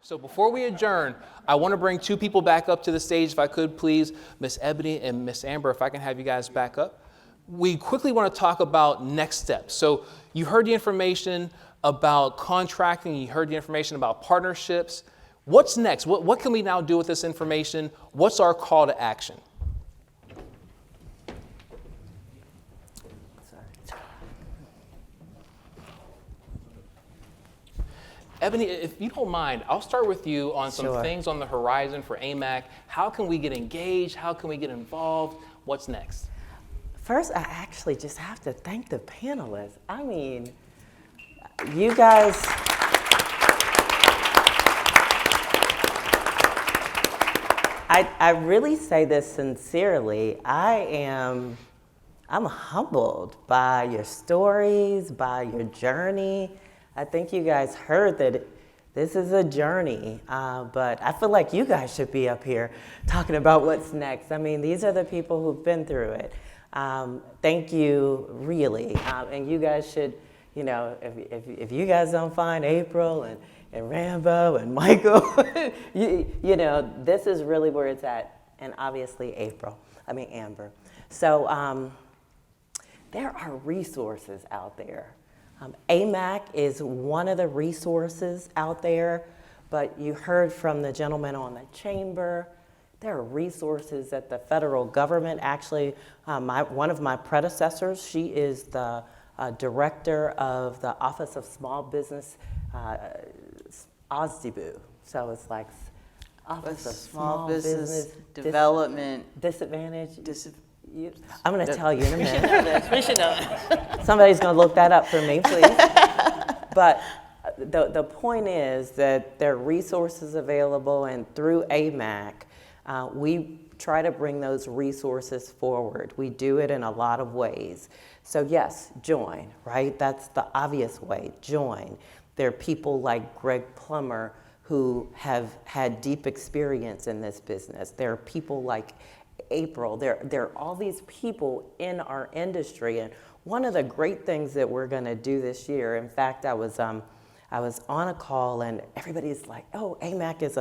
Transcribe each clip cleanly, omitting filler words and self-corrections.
So before we adjourn, I want to bring two people back up to the stage, if I could, please. Miss Ebony and Miss Amber, if I can have you guys back up. We quickly want to talk about next steps. So you heard the information about contracting, you heard the information about partnerships. What's next? What can we now do with this information? What's our call to action? Ebony, if you don't mind, I'll start with you on some things on the horizon for AMAC. How can we get engaged? How can we get involved? What's next? First, I actually just have to thank the panelists. I mean, you guys, I really say this sincerely. I'm humbled by your stories, by your journey. I think you guys heard that this is a journey, but I feel like you guys should be up here talking about what's next. I mean, these are the people who've been through it. Thank you, really. And you guys should, you know, if you guys don't find April and Rambo and Michael, you know, this is really where it's at. And obviously Amber. So there are resources out there. AMAC is one of the resources out there, but you heard from the gentleman on the chamber. There are resources at the federal government. Actually, one of my predecessors, she is the director of the Office of Small Business, OSDBU. So it's like Office of Small Business Development. Disadvantage. I'm going to tell you in a minute. We should know this. Somebody's going to look that up for me, please. But the point is that there are resources available, and through AMAC, we try to bring those resources forward. We do it in a lot of ways. So yes, join, right? That's the obvious way, join. There are people like Greg Plummer who have had deep experience in this business. There are people like April. There are all these people in our industry, and one of the great things that we're going to do this year, in fact, I was on a call and everybody's like, "Oh, AMAC is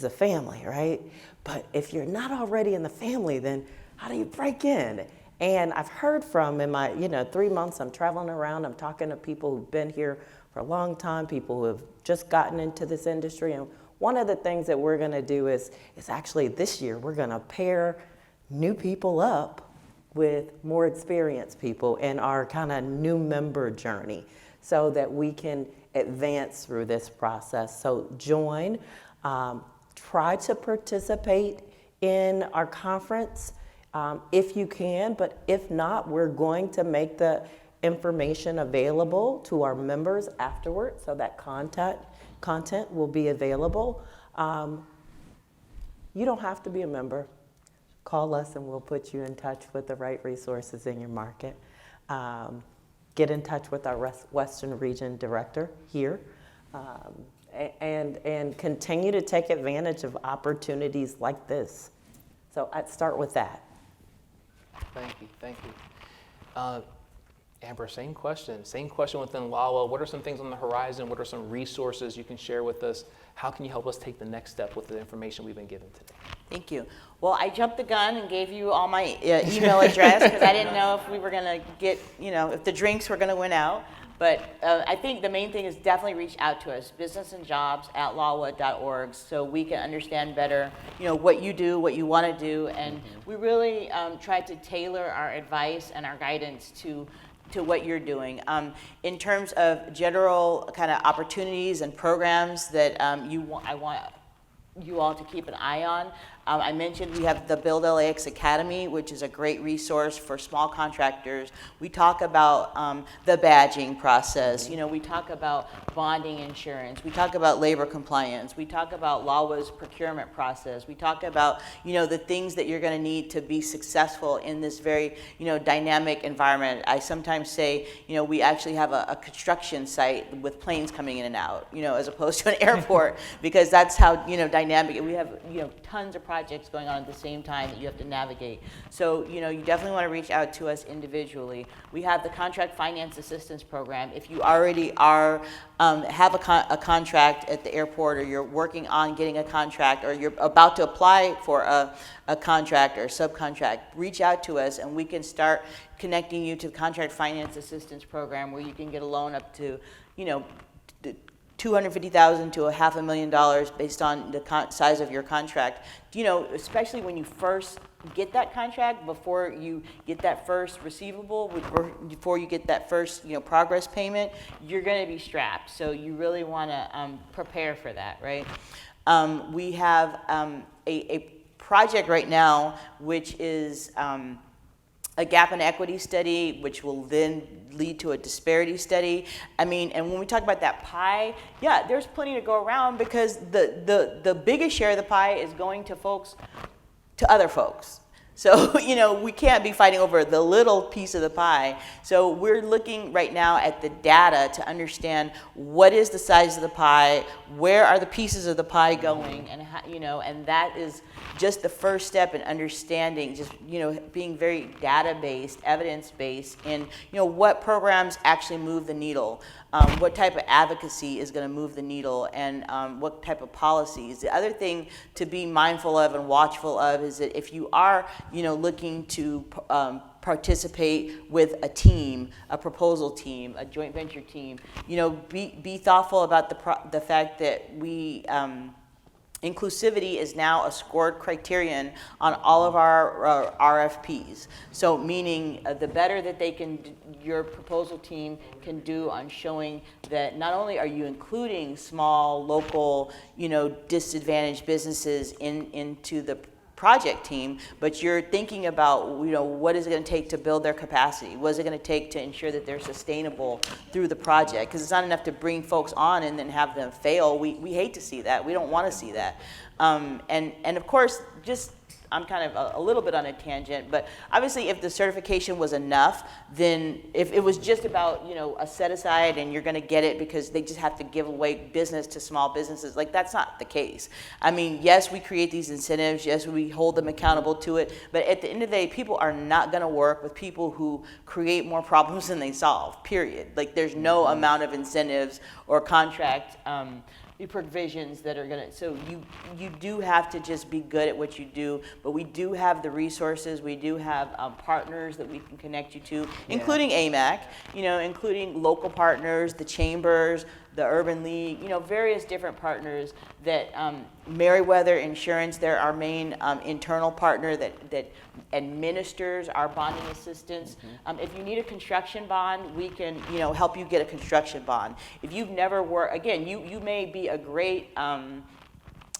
a family, right? But if you're not already in the family, then how do you break in?" And I've heard from in my 3 months I'm traveling around, I'm talking to people who've been here for a long time, people who have just gotten into this industry, and one of the things that we're going to do is actually this year we're going to pair new people up with more experienced people in our kind of new member journey so that we can advance through this process. So join, try to participate in our conference if you can, but if not, we're going to make the information available to our members afterward so that content will be available. You don't have to be a member. Call us and we'll put you in touch with the right resources in your market. Get in touch with our Western Region Director here, and continue to take advantage of opportunities like this. So I'd start with that. Thank you. Amber, same question within LAWA. What are some things on the horizon? What are some resources you can share with us? How can you help us take the next step with the information we've been given today? Thank you. Well, I jumped the gun and gave you all my email address because I didn't know if we were going to get, if the drinks were going to win out. But I think the main thing is definitely reach out to us, businessandjobs@lawa.org, so we can understand better, what you do, what you want to do. And we really try to tailor our advice and our guidance to what you're doing. In terms of general kind of opportunities and programs that I want you all to keep an eye on. I mentioned we have the Build LAX Academy, which is a great resource for small contractors. We talk about the badging process. We talk about bonding insurance. We talk about labor compliance. We talk about LAWA's procurement process. We talk about, the things that you're going to need to be successful in this very, dynamic environment. I sometimes say, we actually have a construction site with planes coming in and out, as opposed to an airport, because that's how, dynamic. We have, tons of projects going on at the same time that you have to navigate. So, you definitely want to reach out to us individually. We have the Contract Finance Assistance Program. If you already have a contract at the airport, or you're working on getting a contract, or you're about to apply for a contract or subcontract, reach out to us and we can start connecting you to the Contract Finance Assistance Program, where you can get a loan up to, $250,000 to $500,000 based on the size of your contract. Especially when you first get that contract, before you get that first receivable, before you get that first progress payment, you're going to be strapped. So you really want to prepare for that, right? We have a project right now, which is a gap and equity study, which will then lead to a disparity study. And when we talk about that pie, yeah, there's plenty to go around, because the biggest share of the pie is going to other folks. So, we can't be fighting over the little piece of the pie. So we're looking right now at the data to understand what is the size of the pie, where are the pieces of the pie going, and how, and that is just the first step in understanding, just, being very data-based, evidence-based in, what programs actually move the needle, what type of advocacy is going to move the needle, and what type of policies. The other thing to be mindful of and watchful of is that if you are, looking to participate with a team, a proposal team, a joint venture team, be thoughtful about the fact that we inclusivity is now a scored criterion on all of our RFPs. So meaning the better that your proposal team can do on showing that not only are you including small, local, disadvantaged businesses into the project team, but you're thinking about, what is it going to take to build their capacity? What is it going to take to ensure that they're sustainable through the project? Because it's not enough to bring folks on and then have them fail. We hate to see that. We don't want to see that. And of course, I'm kind of a little bit on a tangent, but obviously if the certification was enough, then if it was just about, a set aside and you're going to get it because they just have to give away business to small businesses, that's not the case. Yes, we create these incentives. Yes, we hold them accountable to it. But at the end of the day, people are not going to work with people who create more problems than they solve, period. There's no amount of incentives or contract provisions that are going to, so you do have to just be good at what you do, but we do have the resources, we do have partners that we can connect you to, including AMAC, including local partners, the chambers, the Urban League, various different partners that Meriwether Insurance, they're our main internal partner that administers our bonding assistance. If you need a construction bond, we can help you get a construction bond. If you've never worked, again, you may be a great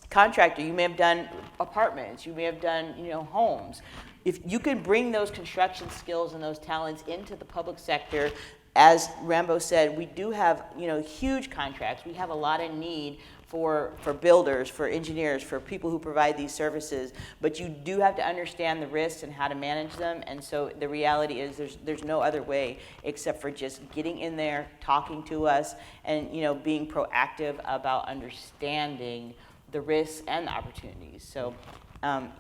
contractor, you may have done apartments, you may have done homes. If you can bring those construction skills and those talents into the public sector, as Rambo said, we do have huge contracts. We have a lot of need for builders, for engineers, for people who provide these services, but you do have to understand the risks and how to manage them. And so the reality is there's no other way except for just getting in there, talking to us, and being proactive about understanding the risks and the opportunities. So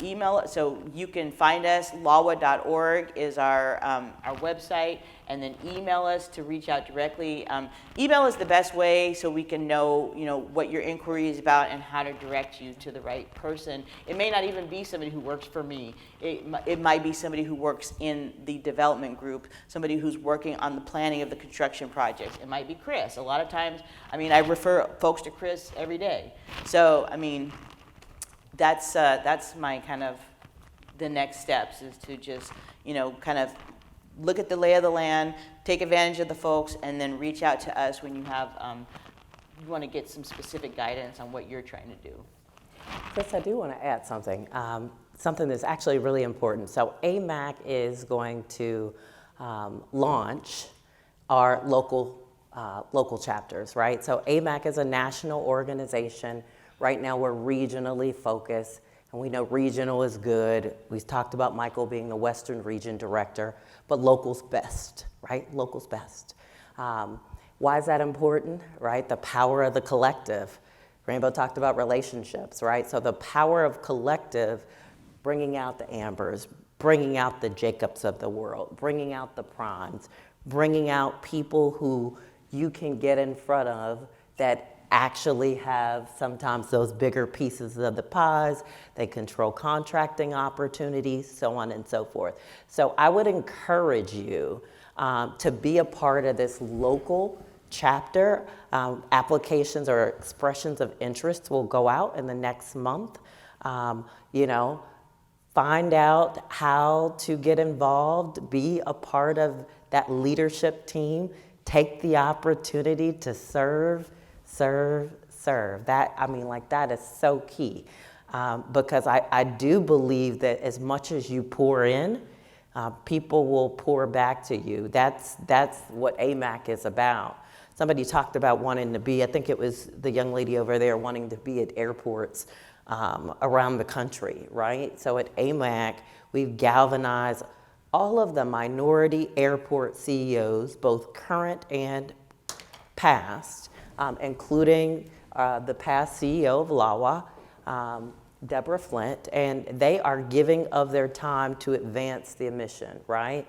email, so you can find us, lawa.org is our website, and then email us to reach out directly. Email is the best way so we can know, what your inquiry is about and how to direct you to the right person. It may not even be somebody who works for me. It might be somebody who works in the development group, somebody who's working on the planning of the construction projects. It might be Chris. A lot of times, I refer folks to Chris every day. So, that's my kind of the next steps, is to just kind of look at the lay of the land, take advantage of the folks, and then reach out to us when you have you want to get some specific guidance on what you're trying to do. Chris, I do want to add something, something that's actually really important. So AMAC is going to launch our local chapters, right? So AMAC is a national organization. Right now we're regionally focused, and we know regional is good. We've talked about Michael being the Western Region Director, but local's best, right? Local's best. Why is that important, right? The power of the collective. Rainbow talked about relationships, right? So the power of collective, bringing out the Ambers, bringing out the Jacobs of the world, bringing out the Primes, bringing out people who you can get in front of that actually have sometimes those bigger pieces of the pies. They control contracting opportunities, so on and so forth. So I would encourage you to be a part of this local chapter. Applications or expressions of interest will go out in the next month. You know, find out how to get involved, be a part of that leadership team, take the opportunity to serve. That, I mean, like, that is so key. Because I do believe that as much as you pour in, people will pour back to you. That's what AMAC is about. Somebody talked about wanting to be, I think it was the young lady over there, wanting to be at airports around the country, right? So at AMAC, we've galvanized all of the minority airport CEOs, both current and past, including the past CEO of LAWA, Deborah Flint, and they are giving of their time to advance the mission, right?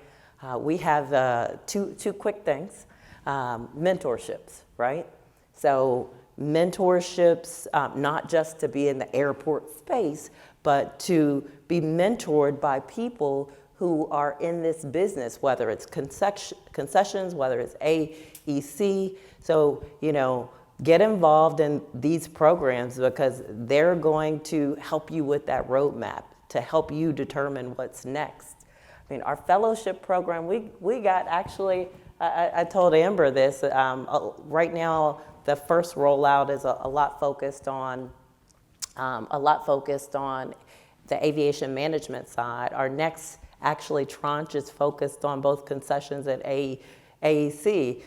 We have two quick things. Mentorships, right? So mentorships, not just to be in the airport space, but to be mentored by people who are in this business, whether it's concessions, whether it's AEC. So, you know, get involved in these programs because they're going to help you with that roadmap to help you determine what's next. I mean, our fellowship program, we got actually, I told Amber this, right now the first rollout is a lot focused on the aviation management side. Our next actually tranche is focused on both concessions and AEC.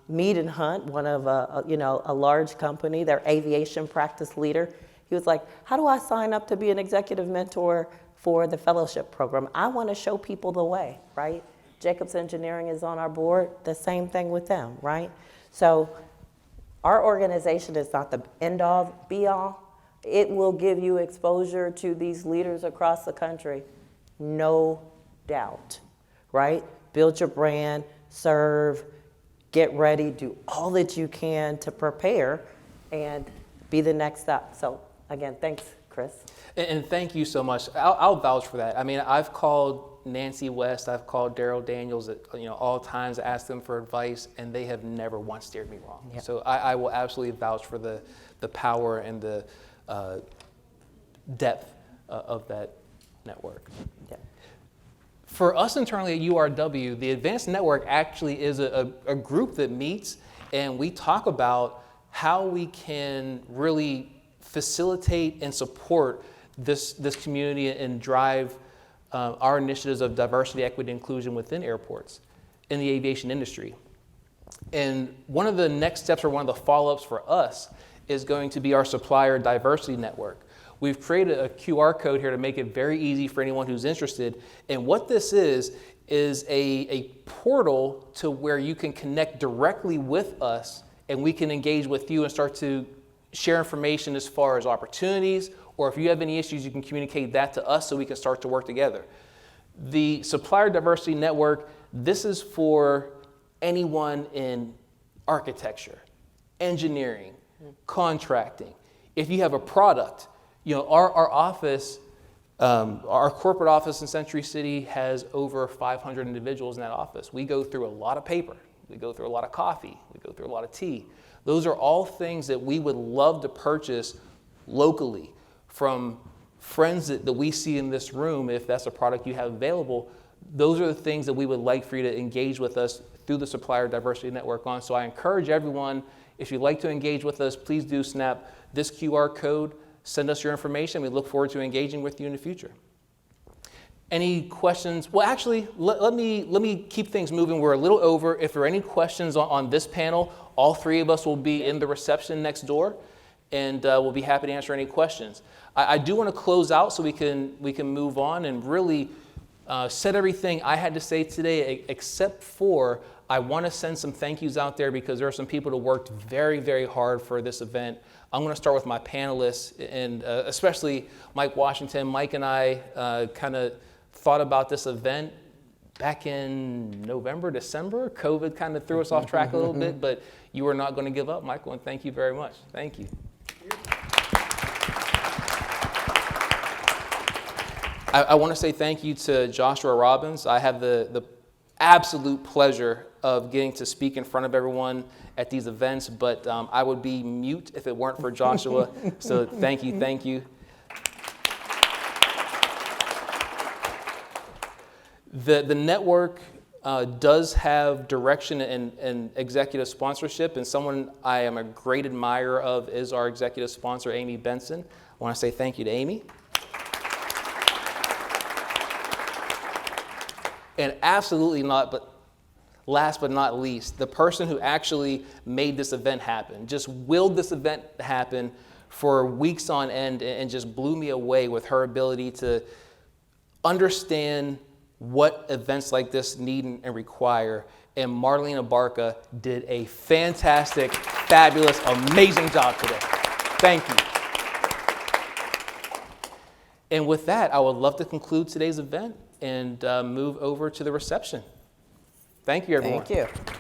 Mead and Hunt, one of a large company, their aviation practice leader, he was like, how do I sign up to be an executive mentor for the fellowship program? I want to show people the way, right? Jacobs Engineering is on our board, the same thing with them, right? So our organization is not the end all be all. It will give you exposure to these leaders across the country, no doubt, right? Build your brand, serve, get ready, do all that you can to prepare and be the next up. So again, thanks, Chris. And thank you so much. I'll vouch for that. I mean, I've called Nancy West, I've called Daryl Daniels at all times, asked them for advice, and they have never once steered me wrong. Yep. So I will absolutely vouch for the power and the depth of that network. Yep. For us internally at URW, the Advanced Network actually is a group that meets and we talk about how we can really facilitate and support this community and drive our initiatives of diversity, equity, and inclusion within airports in the aviation industry. And one of the next steps or one of the follow-ups for us is going to be our supplier diversity network. We've created a QR code here to make it very easy for anyone who's interested. And what this is a portal to where you can connect directly with us and we can engage with you and start to share information as far as opportunities, or if you have any issues, you can communicate that to us so we can start to work together. The Supplier Diversity Network, this is for anyone in architecture, engineering, contracting. If you have a product, our office, our corporate office in Century City has over 500 individuals in that office. We go through a lot of paper. We go through a lot of coffee. We go through a lot of tea. Those are all things that we would love to purchase locally from friends that we see in this room. If that's a product you have available, those are the things that we would like for you to engage with us through the Supplier Diversity Network on. So I encourage everyone, if you'd like to engage with us, please do snap this QR code, send us your information. We look forward to engaging with you in the future. Any questions? Well, actually, let me keep things moving. We're a little over. If there are any questions on this panel, all three of us will be in the reception next door, and we'll be happy to answer any questions. I do want to close out so we can move on and really said everything I had to say today, except for I want to send some thank yous out there because there are some people that worked very, very hard for this event. I'm going to start with my panelists, and especially Mike Washington. Mike and I kind of thought about this event back in November, December. COVID kind of threw us off track a little bit, but you are not going to give up, Michael, and thank you very much. Thank you. I want to say thank you to Joshua Robbins. I have the absolute pleasure of getting to speak in front of everyone at these events, but I would be mute if it weren't for Joshua. So thank you, thank you. The network does have direction and executive sponsorship, and someone I am a great admirer of is our executive sponsor, Amy Benson. I want to say thank you to Amy. And absolutely not, but last but not least, the person who actually made this event happen, just willed this event happen for weeks on end and just blew me away with her ability to understand what events like this need and require. And Marlene Abarca did a fantastic, fabulous, amazing job today. Thank you. And with that, I would love to conclude today's event and move over to the reception. Thank you, everyone. Thank you.